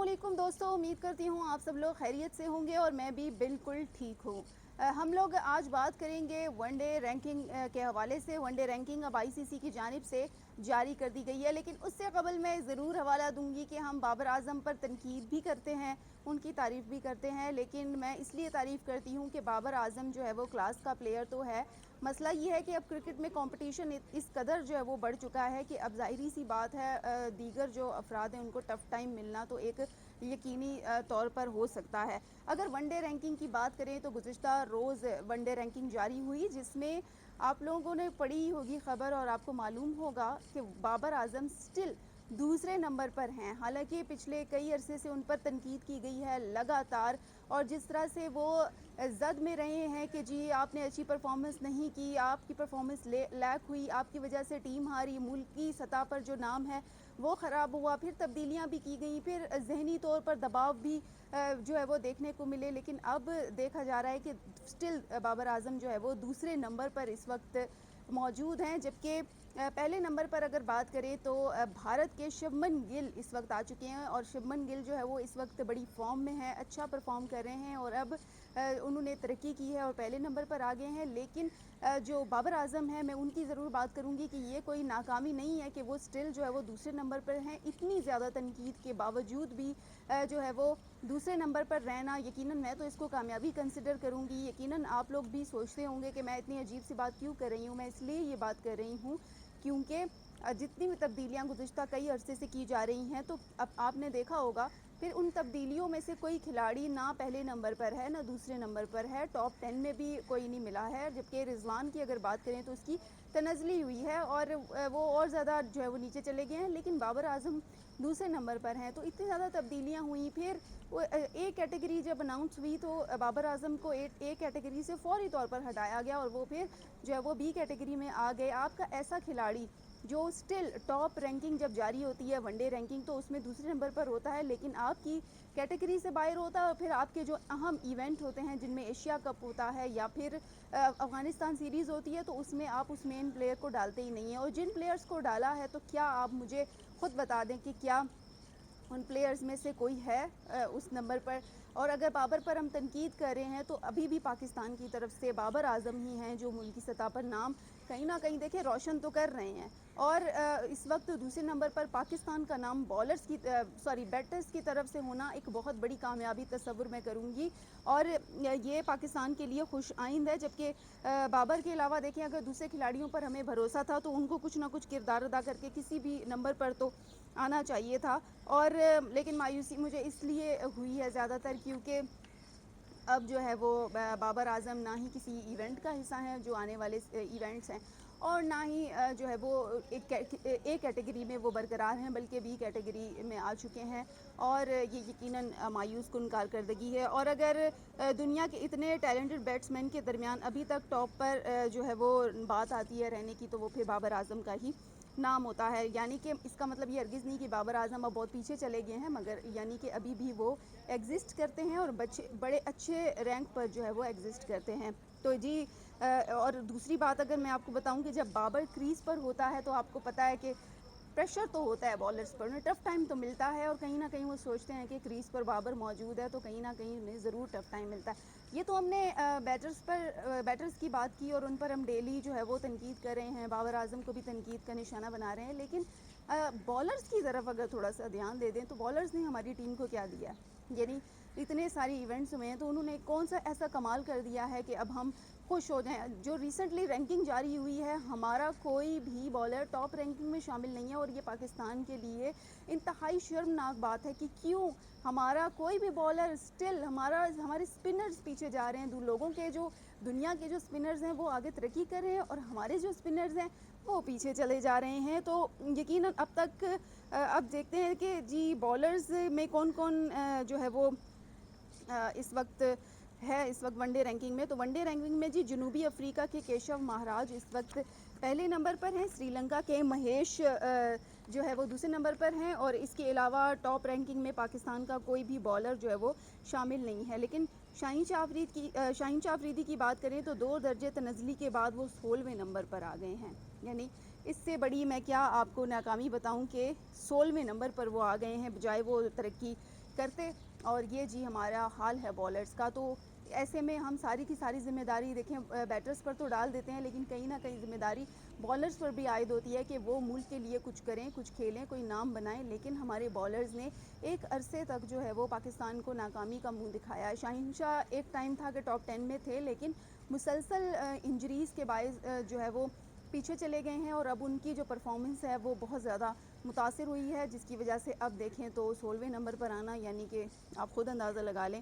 علیکم دوستوں، امید کرتی ہوں آپ سب لوگ خیریت سے ہوں گے اور میں بھی بالکل ٹھیک ہوں۔ ہم لوگ آج بات کریں گے ون ڈے رینکنگ کے حوالے سے۔ ون ڈے رینکنگ اب آئی سی سی کی جانب سے جاری کر دی گئی ہے، لیکن اس سے قبل میں ضرور حوالہ دوں گی کہ ہم بابر اعظم پر تنقید بھی کرتے ہیں، ان کی تعریف بھی کرتے ہیں، لیکن میں اس لیے تعریف کرتی ہوں کہ بابر اعظم جو ہے وہ کلاس کا پلیئر تو ہے۔ مسئلہ یہ ہے کہ اب کرکٹ میں کمپٹیشن اس قدر جو ہے وہ بڑھ چکا ہے کہ اب ظاہری سی بات ہے دیگر جو افراد ہیں ان کو ٹف ٹائم ملنا تو ایک یقینی طور پر ہو سکتا ہے۔ اگر ون ڈے رینکنگ کی بات کریں تو گزشتہ روز ون ڈے رینکنگ جاری ہوئی، جس میں آپ لوگوں نے پڑھی ہوگی خبر اور آپ کو معلوم ہوگا کہ بابر اعظم سٹل دوسرے نمبر پر ہیں، حالانکہ پچھلے کئی عرصے سے ان پر تنقید کی گئی ہے لگاتار، اور جس طرح سے وہ زد میں رہے ہیں کہ جی آپ نے اچھی پرفارمنس نہیں کی، آپ کی پرفارمنس لیک ہوئی، آپ کی وجہ سے ٹیم ہاری، ملکی سطح پر جو نام ہے وہ خراب ہوا، پھر تبدیلیاں بھی کی گئیں، پھر ذہنی طور پر دباؤ بھی جو ہے وہ دیکھنے کو ملے، لیکن اب دیکھا جا رہا ہے کہ سٹل بابر اعظم جو ہے وہ دوسرے نمبر پر اس وقت موجود ہیں، جبکہ پہلے نمبر پر اگر بات کریں تو بھارت کے شبمن گل اس وقت آ چکے ہیں، اور شبمن گل جو ہے وہ اس وقت بڑی فارم میں ہے، اچھا پرفارم کر رہے ہیں، اور اب انہوں نے ترقی کی ہے اور پہلے نمبر پر آ گئے ہیں۔ لیکن جو بابر اعظم ہیں میں ان کی ضرور بات کروں گی کہ یہ کوئی ناکامی نہیں ہے کہ وہ سٹل جو ہے وہ دوسرے نمبر پر ہیں، اتنی زیادہ تنقید کے باوجود بھی جو ہے وہ دوسرے نمبر پر رہنا، یقیناً میں تو اس کو کامیابی کنسیڈر کروں گی۔ یقیناً آپ لوگ بھی سوچتے ہوں گے کہ میں اتنی عجیب سی بات کیوں کر رہی ہوں، میں اس لیے یہ بات کر رہی ہوں کیونکہ جتنی بھی تبدیلیاں گزشتہ کئی عرصے سے کی جا رہی ہیں تو اب آپ نے دیکھا ہوگا پھر ان تبدیلیوں میں سے کوئی کھلاڑی نہ پہلے نمبر پر ہے نہ دوسرے نمبر پر ہے، ٹاپ 10 میں بھی کوئی نہیں ملا ہے، جبکہ رضوان کی اگر بات کریں تو اس کی تنزلی ہوئی ہے اور وہ اور زیادہ جو ہے وہ نیچے چلے گئے ہیں، لیکن بابر اعظم دوسرے نمبر پر ہیں۔ تو اتنی زیادہ تبدیلیاں ہوئیں، پھر اے کیٹیگری جب اناؤنس ہوئی تو بابر اعظم کو اے کیٹیگری سے فوری طور پر ہٹایا گیا اور وہ پھر جو ہے وہ بی کیٹیگری میں آ گئے۔ آپ کا ایسا کھلاڑی جو سٹل ٹاپ رینکنگ جب جاری ہوتی ہے ون ڈے رینکنگ تو اس میں دوسرے نمبر پر ہوتا ہے، لیکن آپ کی کیٹیگری سے باہر ہوتا ہے، اور پھر آپ کے جو اہم ایونٹ ہوتے ہیں جن میں ایشیا کپ ہوتا ہے یا پھر افغانستان سیریز ہوتی ہے تو اس میں آپ اس مین پلیئر کو ڈالتے ہی نہیں ہیں، اور جن پلیئرز کو ڈالا ہے تو کیا آپ مجھے خود بتا دیں کہ کیا ان پلیئرز میں سے کوئی ہے اس نمبر پر؟ اور اگر بابر پر ہم تنقید کر رہے ہیں تو ابھی بھی پاکستان کی طرف سے بابر اعظم ہی ہیں جو ملکی سطح پر نام کہیں نہ کہیں دیکھیں روشن تو کر رہے ہیں، اور اس وقت دوسرے نمبر پر پاکستان کا نام بیٹرز کی طرف سے ہونا ایک بہت بڑی کامیابی تصور میں کروں گی، اور یہ پاکستان کے لیے خوش آئند ہے۔ جبکہ بابر کے علاوہ دیکھیں اگر دوسرے کھلاڑیوں پر ہمیں بھروسہ تھا تو ان کو کچھ نہ کچھ کردار ادا کر کے کسی بھی نمبر پر تو آنا چاہیے تھا، اور لیکن مایوسی مجھے اس لیے ہوئی ہے زیادہ تر کیونکہ اب جو ہے وہ بابر اعظم نہ ہی کسی ایونٹ کا حصہ ہیں جو آنے والے ایونٹس ہیں، اور نہ ہی جو ہے وہ اے کیٹیگری میں وہ برقرار ہیں بلکہ بی کیٹیگری میں آ چکے ہیں، اور یہ یقیناً مایوس کن کارکردگی ہے۔ اور اگر دنیا کے اتنے ٹیلنٹڈ بیٹسمین کے درمیان ابھی تک ٹاپ پر جو ہے وہ بات آتی ہے رہنے کی تو وہ پھر بابر اعظم کا ہی نام ہوتا ہے، یعنی کہ اس کا مطلب یہ ہرگز نہیں کہ بابر اعظم اب بہت پیچھے چلے گئے ہیں، مگر یعنی کہ ابھی بھی وہ ایگزسٹ کرتے ہیں اور بڑے اچھے رینک پر جو ہے وہ ایگزسٹ کرتے ہیں۔ تو جی اور دوسری بات اگر میں آپ کو بتاؤں کہ جب بابر کریز پر ہوتا ہے تو آپ کو پتہ ہے کہ پریشر تو ہوتا ہے بالرز پر، انہیں ٹف ٹائم تو ملتا ہے، اور کہیں نہ کہیں وہ سوچتے ہیں کہ کریز پر بابر موجود ہے تو کہیں نہ کہیں انہیں ضرور ٹف ٹائم ملتا ہے۔ یہ تو ہم نے بیٹرز کی بات کی اور ان پر ہم ڈیلی جو ہے وہ تنقید کر رہے ہیں، بابر اعظم کو بھی تنقید کا نشانہ بنا رہے ہیں، لیکن بالرز کی طرف اگر تھوڑا سا دھیان دے دیں تو بالرز نے ہماری ٹیم کو کیا دیا ہے، یعنی اتنے سارے ایونٹس ہوئے ہیں تو انہوں نے کون سا ایسا کمال کر دیا ہے کہ اب ہم خوش ہو جائیں۔ جو ریسنٹلی رینکنگ جاری ہوئی ہے ہمارا کوئی بھی بالر ٹاپ رینکنگ میں شامل نہیں ہے، اور یہ پاکستان کے لیے انتہائی شرمناک بات ہے کہ کیوں ہمارا کوئی بھی بالر سٹل ہمارے سپنرز پیچھے جا رہے ہیں، لوگوں کے جو دنیا کے جو سپنرز ہیں وہ آگے ترقی کر رہے ہیں اور ہمارے جو سپنرز ہیں وہ پیچھے چلے جا رہے ہیں۔ تو یقیناً اب تک اب دیکھتے ہیں کہ جی بالرز میں کون کون جو ہے وہ اس وقت ون ڈے رینکنگ میں، تو ون ڈے رینکنگ میں جی جنوبی افریقہ کے کیشو مہاراج اس وقت پہلے نمبر پر ہیں، سری لنکا کے مہیش جو ہے وہ دوسرے نمبر پر ہیں، اور اس کے علاوہ ٹاپ رینکنگ میں پاکستان کا کوئی بھی بالر جو ہے وہ شامل نہیں ہے۔ لیکن شاہین شاہ آفریدی کی بات کریں تو 2 درجے تنزلی کے بعد وہ 16ویں نمبر پر آ گئے ہیں، یعنی اس سے بڑی میں کیا آپ کو ناکامی بتاؤں کہ 16ویں نمبر پر وہ آ گئے ہیں، بجائے وہ ترقی کرتے، اور یہ جی ہمارا حال ہے بالرز کا. تو ایسے میں ہم ساری کی ساری ذمہ داری دیکھیں بیٹرز پر تو ڈال دیتے ہیں، لیکن کہیں نہ کہیں ذمہ داری بالرز پر بھی عائد ہوتی ہے کہ وہ ملک کے لیے کچھ کریں، کچھ کھیلیں، کوئی نام بنائیں. لیکن ہمارے بالرز نے ایک عرصے تک جو ہے وہ پاکستان کو ناکامی کا منہ دکھایا ہے. شاہین شاہ ایک ٹائم تھا کہ ٹاپ 10 میں تھے، لیکن مسلسل انجریز کے باعث جو ہے وہ پیچھے چلے گئے ہیں، اور اب ان کی جو پرفارمنس ہے وہ بہت زیادہ متاثر ہوئی ہے، جس کی وجہ سے اب دیکھیں تو 16ویں نمبر پر آنا، یعنی کہ آپ خود اندازہ لگا لیں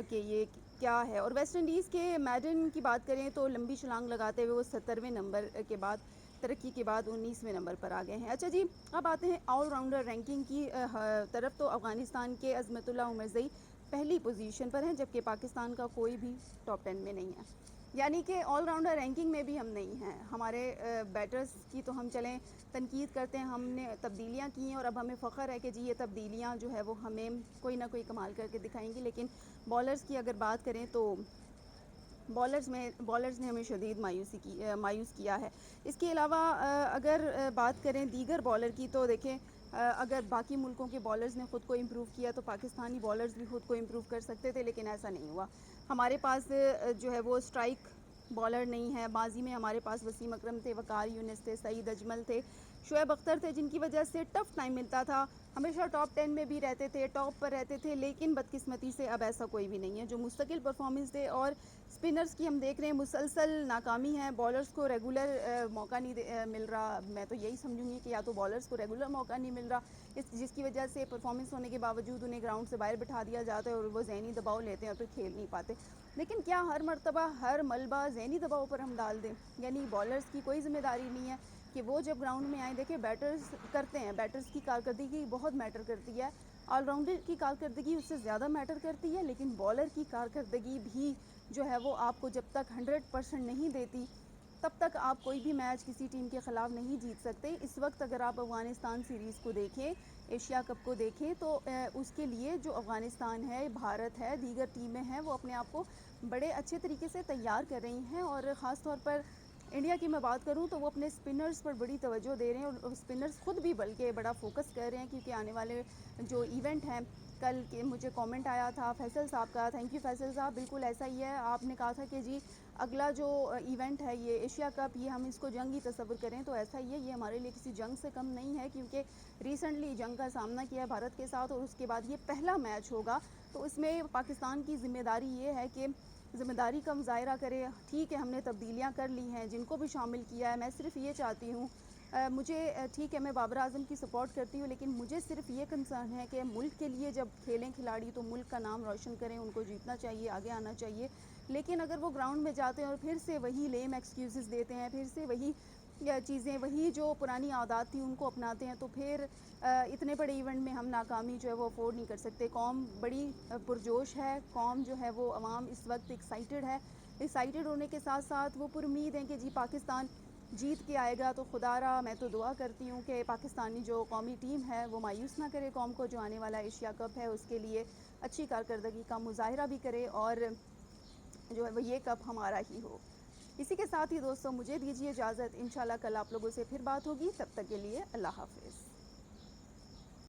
کہ یہ کیا ہے. اور ویسٹ انڈیز کے میڈن کی بات کریں تو لمبی چھلانگ لگاتے ہوئے وہ 70ویں نمبر کے بعد ترقی کے بعد 19ویں نمبر پر آ گئے ہیں. اچھا جی، اب آتے ہیں آل راؤنڈر رینکنگ کی طرف. تو افغانستان کے عظمت اللہ عمرزئی پہلی پوزیشن پر ہیں، جبکہ پاکستان کا کوئی بھی ٹاپ 10 میں نہیں ہے. یعنی کہ آل راؤنڈر رینکنگ میں بھی ہم نہیں ہیں. ہمارے بیٹرز کی تو ہم چلیں تنقید کرتے ہیں، ہم نے تبدیلیاں کی ہیں اور اب ہمیں فخر ہے کہ جی یہ تبدیلیاں جو ہے وہ ہمیں کوئی نہ کوئی کمال کر کے دکھائیں گی. لیکن بالرز کی اگر بات کریں تو بالرز نے ہمیں شدید مایوس کیا ہے. اس کے علاوہ اگر بات کریں دیگر بالر کی تو دیکھیں اگر باقی ملکوں کے بالرز نے خود کو امپروو کیا تو پاکستانی بالرز بھی خود کو امپروو کر سکتے تھے، لیکن ایسا نہیں ہوا. ہمارے پاس جو ہے وہ اسٹرائک بالر نہیں ہے. ماضی میں ہمارے پاس وسیم اکرم تھے، وقار یونس تھے، سعید اجمل تھے، شعیب اختر تھے، جن کی وجہ سے ٹف ٹائم ملتا تھا. ہمیشہ ٹاپ 10 میں بھی رہتے تھے، ٹاپ پر رہتے تھے. لیکن بدقسمتی سے اب ایسا کوئی بھی نہیں ہے جو مستقل پرفارمنس دے. اور اسپنرز کی ہم دیکھ رہے ہیں مسلسل ناکامی ہے. بالرز کو ریگولر موقع نہیں مل رہا. میں تو یہی سمجھوں گی کہ یا تو بالرز کو ریگولر موقع نہیں مل رہا، جس کی وجہ سے پرفارمنس ہونے کے باوجود انہیں گراؤنڈ سے باہر بٹھا دیا جاتا ہے اور وہ ذہنی دباؤ لیتے ہیں اور پھر کھیل نہیں پاتے. لیکن کیا ہر مرتبہ ہر ملبہ ذہنی دباؤ پر ہم ڈال دیں؟ یعنی بالرز کی کوئی ذمہ داری نہیں ہے کہ وہ جب گراؤنڈ میں آئیں. دیکھیں بیٹرز کرتے ہیں، بیٹرز کی کارکردگی بہت میٹر کرتی ہے. آل راؤنڈر کی کارکردگی اس سے زیادہ میٹر کرتی ہے، لیکن بالر کی کارکردگی بھی جو ہے وہ آپ کو جب تک 100% نہیں دیتی تب تک آپ کوئی بھی میچ کسی ٹیم کے خلاف نہیں جیت سکتے. اس وقت اگر آپ افغانستان سیریز کو دیکھیں، ایشیا کپ کو دیکھیں، تو اس کے لیے جو افغانستان ہے، بھارت ہے، دیگر ٹیمیں ہیں، وہ اپنے آپ کو بڑے اچھے طریقے سے تیار کر رہی ہیں. اور خاص طور پر انڈیا کی میں بات کروں تو وہ اپنے اسپنرز پر بڑی توجہ دے رہے ہیں، اور اسپنرز خود بھی بلکہ بڑا فوکس کر رہے ہیں، کیونکہ آنے والے جو ایونٹ ہیں کل کے مجھے کامنٹ آیا تھا فیصل صاحب کا، تھینک یو فیصل صاحب. بالکل ایسا ہی ہے. آپ نے کہا تھا کہ جی اگلا جو ایونٹ ہے یہ ایشیا کپ، یہ ہم اس کو جنگ ہی تصور کریں، تو ایسا ہی ہے. یہ ہمارے لیے کسی جنگ سے کم نہیں ہے، کیونکہ ریسنٹلی جنگ کا سامنا کیا ہے بھارت کے ساتھ، اور اس کے بعد یہ پہلا میچ ہوگا. تو اس میں پاکستان کی ذمہ داری یہ ہے کہ ذمہ داری کا مظاہرہ کرے. ٹھیک ہے ہم نے تبدیلیاں کر لی ہیں، جن کو بھی شامل کیا ہے. میں صرف یہ چاہتی ہوں مجھے ٹھیک ہے میں بابر اعظم کی سپورٹ کرتی ہوں، لیکن مجھے صرف یہ کنسرن ہے کہ ملک کے لیے جب کھیلیں کھلاڑی تو ملک کا نام روشن کریں، ان کو جیتنا چاہیے، آگے آنا چاہیے. لیکن اگر وہ گراؤنڈ میں جاتے ہیں اور پھر سے وہی لیم ایکسکیوزز دیتے ہیں، پھر سے وہی چیزیں، وہی جو پرانی عادات تھیں ان کو اپناتے ہیں، تو پھر اتنے بڑے ایونٹ میں ہم ناکامی جو ہے وہ افورڈ نہیں کر سکتے. قوم بڑی پرجوش ہے، قوم جو ہے وہ عوام اس وقت ایکسائٹیڈ ہے. ایکسائٹیڈ ہونے کے ساتھ ساتھ وہ پر امید ہیں کہ جی پاکستان جیت کے آئے گا. تو خدا را میں تو دعا کرتی ہوں کہ پاکستانی جو قومی ٹیم ہے وہ مایوس نہ کرے قوم کو. جو آنے والا ایشیا کپ ہے اس کے لیے اچھی کارکردگی کا مظاہرہ بھی کرے، اور جو ہے وہ یہ کپ ہمارا ہی ہو. اسی کے ساتھ ہی دوستوں مجھے دیجیے اجازت. انشاءاللہ کل آپ لوگوں سے پھر بات ہوگی. تب تک کے لیے اللہ حافظ.